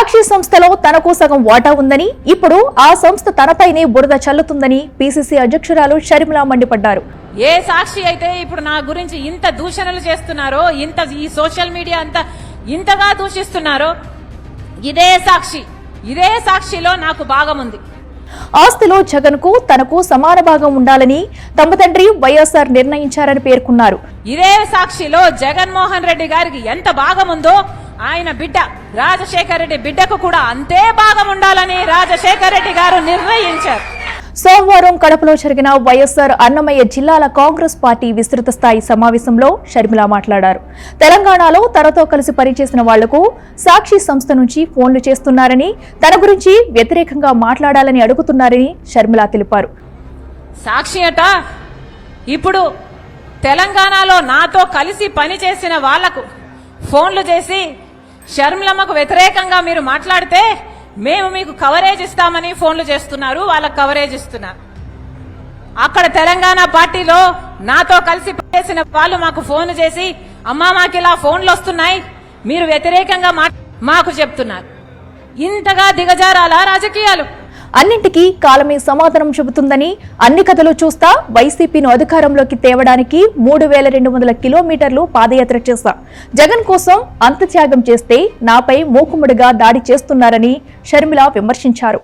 సాక్షి సంస్థలో తనకు సగం వాటా ఉందని, ఇప్పుడు ఆ సంస్థ తనపైనే బురద చల్లుతుందని పీసీసీ అధ్యక్షురాలు షర్మిల మండిపడ్డారు. ఏ సాక్షి అయితే ఇప్పుడు నా గురించి ఇంత దూషణలు చేస్తున్నారో, ఈ సోషల్ మీడియా ఇంతగా దూషిస్తున్నారో, ఇదే సాక్షిలో నాకు భాగం ఉంది. ఆస్తిలో జగన్ కు తనకు సమాన భాగం ఉండాలని తమ తండ్రి వైఎస్ఆర్ నిర్ణయించారని పేర్కొన్నారు. ఇదే సాక్షిలో జగన్మోహన్ రెడ్డి గారికి ఎంత భాగం ఉందో ఆయన బిడ్డ రాజశేఖర రెడ్డి బిడ్డకు కూడా అంతే భాగం ఉండాలని రాజశేఖర రెడ్డి గారు నిర్ణయించారు. సోమవారం కడపలో జరిగిన వైఎస్ఆర్ అన్నమయ్య జిల్లాల కాంగ్రెస్ పార్టీ విస్తృత స్థాయి సమావేశంలో షర్మిల మాట్లాడారు. తెలంగాణలో తనతో కలిసి పనిచేసిన వాళ్లకు సాక్షి సంస్థ నుంచి ఫోన్లు చేస్తున్నారని, తన గురించి వ్యతిరేకంగా మాట్లాడాలని అడుగుతున్నారని షర్మిల తెలిపారు. సాక్షి అట ఇప్పుడు తెలంగాణలో నాతో కలిసి పనిచేసిన వాళ్లకు ఫోన్లు చేసి షర్మిలమ్మకు వ్యతిరేకంగా మీరు మాట్లాడితే మేము మీకు కవరేజ్ ఇస్తామని ఫోన్లు చేస్తున్నారు, వాళ్ళకు కవరేజ్ ఇస్తున్నారు. అక్కడ తెలంగాణ పార్టీలో నాతో కలిసి పనిచేసిన వాళ్ళు మాకు ఫోన్ చేసి అమ్మా మాకు ఇలా ఫోన్లు వస్తున్నాయి, మీరు వ్యతిరేకంగా మాకు చెప్తున్నారు. ఇంతగా దిగజారాల రాజకీయాలు. అన్నింటికీ కాలమే సమాధానం చెబుతుందని, అన్ని కథలు చూస్తా వైసీపీను అధికారంలోకి తేవడానికి 3200 కిలోమీటర్లు పాదయాత్ర చేశా. జగన్ కోసం అంత త్యాగం చేస్తే నాపై మూకుముడిగా దాడి చేస్తున్నారని షర్మిల విమర్శించారు.